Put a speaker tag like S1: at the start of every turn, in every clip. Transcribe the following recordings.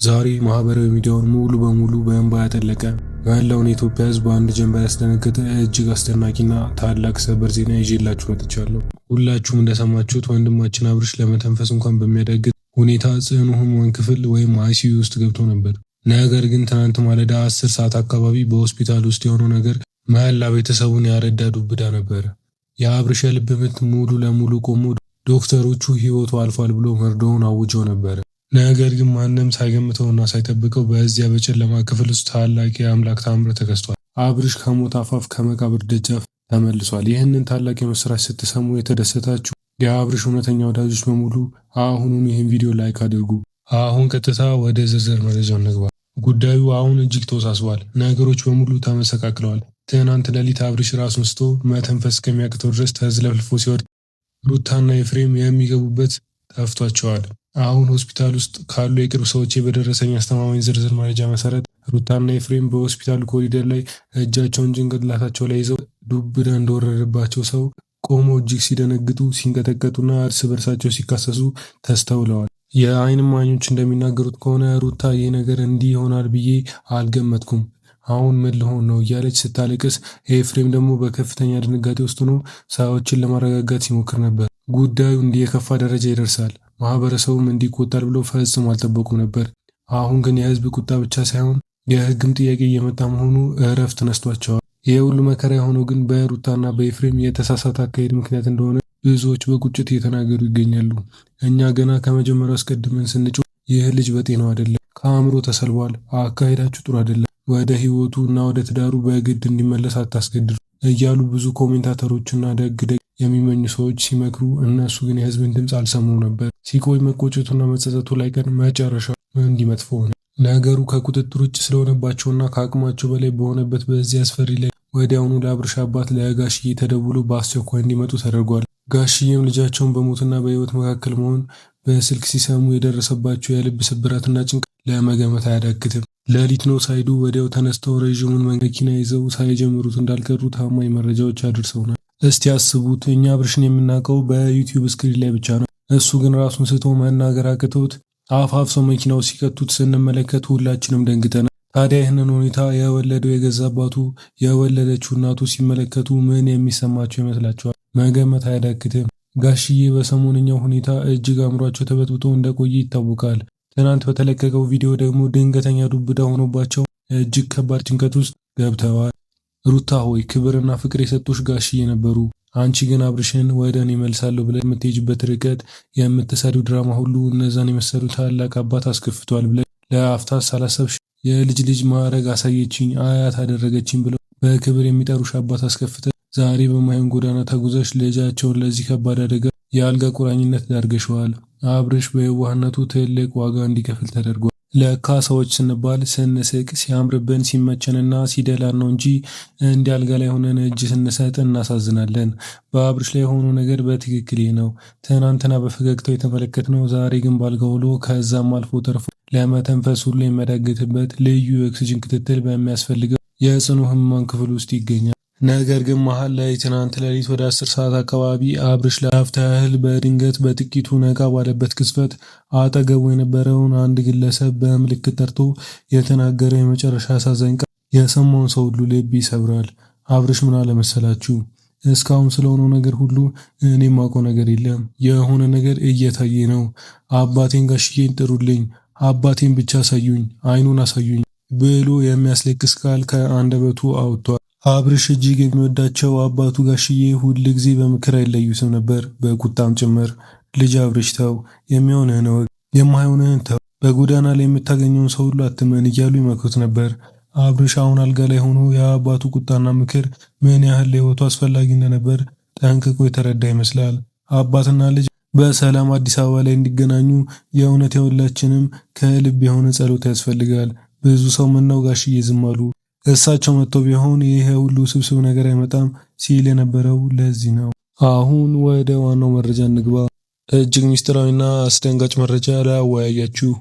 S1: ዛሬ ማህበራዊ ሚዲያውን ሙሉ በሙሉ በእንባ ያጠለቀ መላውን የኢትዮጵያ ሕዝብ በአንድ ጀንበር ያስደነገጠ እጅግ አስደናቂና ታላቅ ሰበር ዜና ይዤላችሁ መጥቻለሁ። ሁላችሁም እንደሰማችሁት ወንድማችን አብርሽ ለመተንፈስ እንኳን በሚያዳግት ሁኔታ ጽኑ ሕሙማን ክፍል ወይም አይሲዩ ውስጥ ገብቶ ነበር። ነገር ግን ትናንት ማለዳ 10 ሰዓት አካባቢ በሆስፒታል ውስጥ የሆነው ነገር መላ ቤተሰቡን ያረዳ ዱብ እዳ ነበር። የአብርሽ የልብ ምት ሙሉ ለሙሉ ቆሞ ዶክተሮቹ ሕይወቱ አልፏል ብሎ መርዶውን አውጀው ነበር። ነገር ግን ማንም ሳይገምተውና ሳይጠብቀው በዚያ በጨለማ ክፍል ውስጥ ታላቅ የአምላክ ተአምር ተከስቷል። አብርሽ ከሞት አፋፍ ከመቃብር ደጃፍ ተመልሷል። ይህንን ታላቅ የምስራች ስትሰሙ የተደሰታችሁ የአብርሽ እውነተኛ ወዳጆች በሙሉ አሁኑን ይህን ቪዲዮ ላይክ አድርጉ። አሁን ቀጥታ ወደ ዝርዝር መረጃው እንግባ። ጉዳዩ አሁን እጅግ ተወሳስቧል። ነገሮች በሙሉ ተመሰቃቅለዋል። ትናንት ሌሊት አብርሽ ራሱን ስቶ መተንፈስ ከሚያቅተው ድረስ ተዝለፍልፎ ሲወድቅ ሩታና ኤፍሬም የሚገቡበት ጠፍቷቸዋል። አሁን ሆስፒታል ውስጥ ካሉ የቅርብ ሰዎች በደረሰኝ አስተማማኝ ዝርዝር መረጃ መሰረት ሩታና ኤፍሬም በሆስፒታሉ ኮሪደር ላይ እጃቸውን ጭንቅላታቸው ላይ ይዘው ዱብ እዳ እንደወረደባቸው ሰው ቆመው እጅግ ሲደነግጡ፣ ሲንቀጠቀጡና እርስ በርሳቸው ሲካሰሱ ተስተውለዋል። የዓይን እማኞች እንደሚናገሩት ከሆነ ሩታ ይህ ነገር እንዲህ ይሆናል ብዬ አልገመትኩም፣ አሁን ምን ልሆን ነው እያለች ስታለቅስ፣ ኤፍሬም ደግሞ በከፍተኛ ድንጋጤ ውስጥ ሆኖ ሰዎችን ለማረጋጋት ሲሞክር ነበር። ጉዳዩ እንዲህ የከፋ ደረጃ ይደርሳል፣ ማህበረሰቡም እንዲህ ይቆጣል ብለው ፈጽሞ አልጠበቁም ነበር። አሁን ግን የህዝብ ቁጣ ብቻ ሳይሆን የህግም ጥያቄ እየመጣ መሆኑ እረፍት ነስቷቸዋል። ይህ ሁሉ መከራ የሆነው ግን በሩታና በኤፍሬም የተሳሳተ አካሄድ ምክንያት እንደሆነ ብዙዎች በቁጭት እየተናገሩ ይገኛሉ። እኛ ገና ከመጀመሪያው አስቀድመን ስንጮህ ይህ ልጅ በጤናው አይደለም፣ ከአእምሮ ተሰልቧል፣ አካሄዳችሁ ጥሩ አይደለም፣ ወደ ህይወቱ እና ወደ ትዳሩ በግድ እንዲመለስ አታስገድዱ እያሉ ብዙ ኮሜንታተሮችና ደግ የሚመኙ ሰዎች ሲመክሩ፣ እነሱ ግን የህዝብን ድምፅ አልሰሙም ነበር። ሲቆይ መቆጨቱና መጸጸቱ ላይ ቀን መጨረሻው እንዲህ መጥፎ ሆነ። ነገሩ ከቁጥጥር ውጭ ስለሆነባቸውና ከአቅማቸው በላይ በሆነበት በዚህ አስፈሪ ላይ ወዲያውኑ ለአብርሽ አባት ለጋሽዬ ተደውሎ በአስቸኳይ እንዲመጡ ተደርጓል። ጋሽዬም ልጃቸውን በሞትና በህይወት መካከል መሆን በስልክ ሲሰሙ የደረሰባቸው የልብ ስብራትና ጭንቀት ለመገመት አያዳግትም። ሌሊት ነው ሳይዱ ወዲያው ተነስተው ረዥሙን መኪና ይዘው ሳይጀምሩት እንዳልቀሩ ታማኝ መረጃዎች አድርሰውናል። እስቲ አስቡት፣ እኛ አብርሽን የምናውቀው በዩቲዩብ ስክሪን ላይ ብቻ ነው። እሱ ግን ራሱን ስቶ መናገር አቅቶት አፋፍሰው መኪናው ሲከቱት ስንመለከት ሁላችንም ደንግጠናል። ታዲያ ይህንን ሁኔታ የወለደው የገዛ አባቱ የወለደችው እናቱ ሲመለከቱ ምን የሚሰማቸው ይመስላችኋል? መገመት አያዳግትም። ጋሽዬ በሰሞንኛው ሁኔታ እጅግ አእምሯቸው ተበጥብጦ እንደቆየ ይታወቃል። ትናንት በተለቀቀው ቪዲዮ ደግሞ ድንገተኛ ዱብ እዳ ሆኖባቸው እጅግ ከባድ ጭንቀት ውስጥ ገብተዋል። ሩታ ሆይ ክብርና ፍቅር የሰጡሽ ጋሽዬ ነበሩ። አንቺ ግን አብርሽን ወደ እኔ መልሳለሁ ብለህ የምትሄጅበት ርቀት፣ የምትሰሪው ድራማ ሁሉ እነዛን የመሰሉ ታላቅ አባት አስከፍቷል ብለህ ለአፍታ ሳላሰብሽ የልጅ ልጅ ማዕረግ አሳየችኝ፣ አያት አደረገችኝ ብለው በክብር የሚጠሩሽ አባት አስከፍተ ዛሬ በማይሆን ጎዳና ተጉዘሽ ልጃቸውን ለዚህ ከባድ አደጋ የአልጋ ቁራኝነት ዳርገሸዋል። አብርሽ በየዋህነቱ ትልቅ ዋጋ እንዲከፍል ተደርጓል። ለካ ሰዎች ስንባል ስንስቅ ሲያምርብን ሲመቸንና ሲደላን ነው እንጂ እንዲህ አልጋ ላይ ሆነን እጅ ስንሰጥ እናሳዝናለን። በአብርሽ ላይ የሆነው ነገር በትክክል ነው። ትናንትና በፈገግታው የተመለከትነው ዛሬ ግን ባልጋ ውሎ ከዛም አልፎ ተርፎ ለመተንፈስ ሁሉ የሚያዳግትበት ልዩ የኦክሲጅን ክትትል በሚያስፈልገው የጽኑ ህሙማን ክፍል ውስጥ ይገኛል። ነገር ግን መሀል ላይ ትናንት ሌሊት ወደ 10 ሰዓት አካባቢ አብርሽ ለአፍታ ያህል በድንገት በጥቂቱ ነቃ ባለበት ቅጽበት አጠገቡ የነበረውን አንድ ግለሰብ በምልክት ጠርቶ የተናገረ የመጨረሻ አሳዛኝ ቃል የሰማውን ሰው ሁሉ ልብ ይሰብራል። አብርሽ ምን አለ መሰላችሁ? እስካሁን ስለሆነው ነገር ሁሉ እኔ የማውቀው ነገር የለም፣ የሆነ ነገር እየታየ ነው። አባቴን ጋሽዬን ጥሩልኝ፣ አባቴን ብቻ አሳዩኝ፣ አይኑን አሳዩኝ ብሎ የሚያስለቅስ ቃል ከአንደበቱ አውጥቷል። አብርሽ እጅግ የሚወዳቸው አባቱ ጋሽዬ ሁል ጊዜ በምክር አይለዩትም ነበር፣ በቁጣም ጭምር። ልጅ አብርሽ ተው፣ የሚሆንህን እወቅ፣ የማይሆንህን ተው፣ በጎዳና ላይ የምታገኘውን ሰው ሁሉ አትመን እያሉ ይመክሩት ነበር። አብርሽ አሁን አልጋ ላይ ሆኖ የአባቱ ቁጣና ምክር ምን ያህል ለህይወቱ አስፈላጊ እንደነበር ጠንቅቆ የተረዳ ይመስላል። አባትና ልጅ በሰላም አዲስ አበባ ላይ እንዲገናኙ የእውነት የሁላችንም ከልብ የሆነ ጸሎት ያስፈልጋል። ብዙ ሰው ምነው ጋሽዬ ዝም አሉ፣ እሳቸው መጥተው ቢሆን ይሄ ሁሉ ስብስብ ነገር አይመጣም ሲል የነበረው ለዚህ ነው። አሁን ወደ ዋናው መረጃ እንግባ። እጅግ ሚስጥራዊና አስደንጋጭ መረጃ ላወያያችሁ።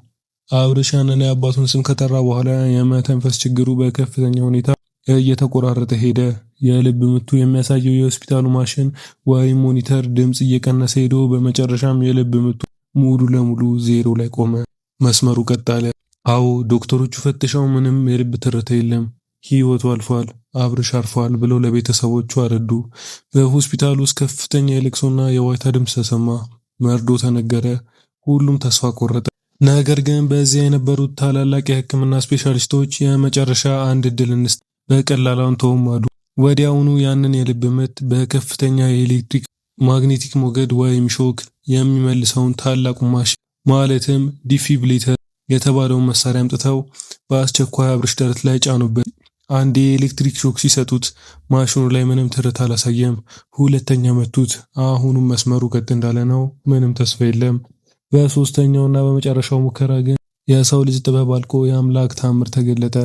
S1: አብርሽ ያንን የአባቱን ስም ከጠራ በኋላ የመተንፈስ ችግሩ በከፍተኛ ሁኔታ እየተቆራረጠ ሄደ። የልብ ምቱ የሚያሳየው የሆስፒታሉ ማሽን ወይም ሞኒተር ድምጽ እየቀነሰ ሄዶ በመጨረሻም የልብ ምቱ ሙሉ ለሙሉ ዜሮ ላይ ቆመ። መስመሩ ቀጥ አለ። አዎ ዶክተሮቹ ፈትሸው ምንም የልብ ትርታ የለም፣ ህይወቱ አልፏል፣ አብርሽ አርፏል ብለው ለቤተሰቦቹ አረዱ። በሆስፒታል ውስጥ ከፍተኛ የለቅሶና የዋይታ ድምፅ ተሰማ። መርዶ ተነገረ። ሁሉም ተስፋ ቆረጠ። ነገር ግን በዚያ የነበሩት ታላላቅ የህክምና ስፔሻሊስቶች የመጨረሻ አንድ እድል እንስጥ፣ በቀላሉን ተውም አሉ። ወዲያውኑ ያንን የልብ ምት በከፍተኛ የኤሌክትሪክ ማግኔቲክ ሞገድ ወይም ሾክ የሚመልሰውን ታላቁ ማሽን ማለትም ዲፊብሪሌተር የተባለውን መሳሪያ አምጥተው በአስቸኳይ አብርሽ ደረት ላይ ጫኑበት። አንዴ የኤሌክትሪክ ሾክ ሲሰጡት ማሽኑ ላይ ምንም ትርታ አላሳየም። ሁለተኛ መቱት። አሁኑም መስመሩ ቀጥ እንዳለ ነው። ምንም ተስፋ የለም። በሶስተኛውና በመጨረሻው ሙከራ ግን የሰው ልጅ ጥበብ አልቆ የአምላክ ታምር ተገለጠ።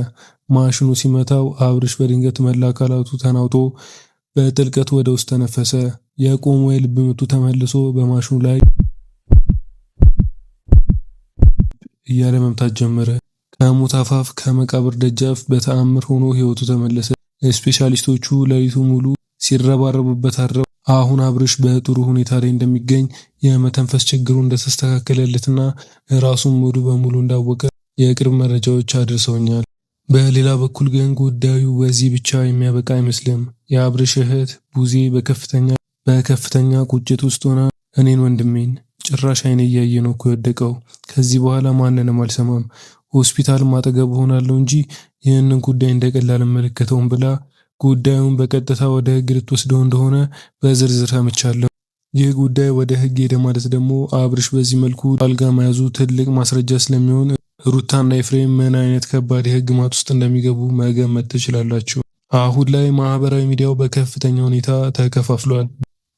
S1: ማሽኑ ሲመታው አብርሽ በድንገት መላ አካላቱ ተናውጦ በጥልቀት ወደ ውስጥ ተነፈሰ። የቆመ የልብ ምቱ ተመልሶ በማሽኑ ላይ እያለ መምታት ጀመረ። ከሞት አፋፍ ከመቃብር ደጃፍ በተአምር ሆኖ ህይወቱ ተመለሰ። ስፔሻሊስቶቹ ሌሊቱ ሙሉ ሲረባረቡበት አድረው አሁን አብርሽ በጥሩ ሁኔታ ላይ እንደሚገኝ የመተንፈስ ችግሩ እንደተስተካከለለትና ራሱን ሙሉ በሙሉ እንዳወቀ የቅርብ መረጃዎች አድርሰውኛል። በሌላ በኩል ግን ጉዳዩ በዚህ ብቻ የሚያበቃ አይመስልም። የአብርሽ እህት ቡዜ በከፍተኛ ቁጭት ውስጥ ሆና እኔን ወንድሜን ጭራሽ አይኔ እያየ ነው እኮ የወደቀው፣ ከዚህ በኋላ ማንንም አልሰማም፣ ሆስፒታልም አጠገብ ሆናለሁ እንጂ ይህንን ጉዳይ እንደቀላል መለከተውም ብላ ጉዳዩን በቀጥታ ወደ ህግ ልትወስደው እንደሆነ በዝርዝር ሰምቻለሁ። ይህ ጉዳይ ወደ ህግ ሄደ ማለት ደግሞ አብርሽ በዚህ መልኩ አልጋ መያዙ ትልቅ ማስረጃ ስለሚሆን ሩታና ኤፍሬም ምን አይነት ከባድ የህግ ማጥ ውስጥ እንደሚገቡ መገመት ትችላላችሁ። አሁን ላይ ማህበራዊ ሚዲያው በከፍተኛ ሁኔታ ተከፋፍሏል።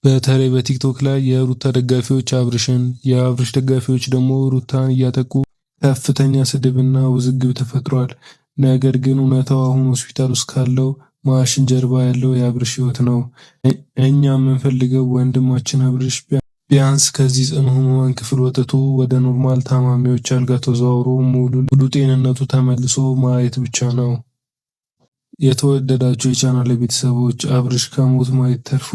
S1: በተለይ በቲክቶክ ላይ የሩታ ደጋፊዎች አብርሽን፣ የአብርሽ ደጋፊዎች ደግሞ ሩታን እያጠቁ ከፍተኛ ስድብና ውዝግብ ተፈጥሯል። ነገር ግን እውነታው አሁን ሆስፒታል ውስጥ ካለው ማሽን ጀርባ ያለው የአብርሽ ህይወት ነው። እኛ የምንፈልገው ወንድማችን አብርሽ ቢያንስ ከዚህ ጽኑ ህሙማን ክፍል ወጥቶ ወደ ኖርማል ታማሚዎች አልጋ ተዘዋውሮ ሙሉ ጤንነቱ ተመልሶ ማየት ብቻ ነው። የተወደዳችሁ የቻናል ቤተሰቦች አብርሽ ከሞት ማየት ተርፎ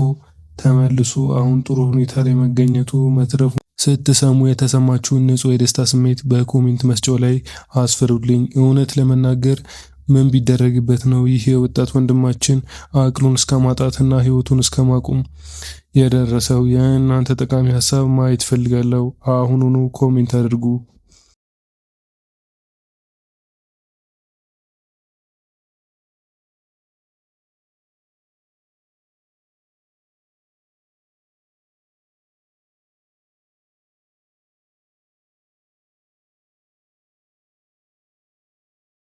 S1: ተመልሶ አሁን ጥሩ ሁኔታ ላይ መገኘቱ መትረፉ ስትሰሙ የተሰማችሁን ንጹህ የደስታ ስሜት በኮሜንት መስጫው ላይ አስፍሩልኝ። እውነት ለመናገር ምን ቢደረግበት ነው ይህ የወጣት ወንድማችን አቅሉን እስከ ማጣትና ህይወቱን እስከ ማቆም የደረሰው? የእናንተ ጠቃሚ ሀሳብ ማየት ፈልጋለሁ። አሁኑኑ ኮሜንት አድርጉ።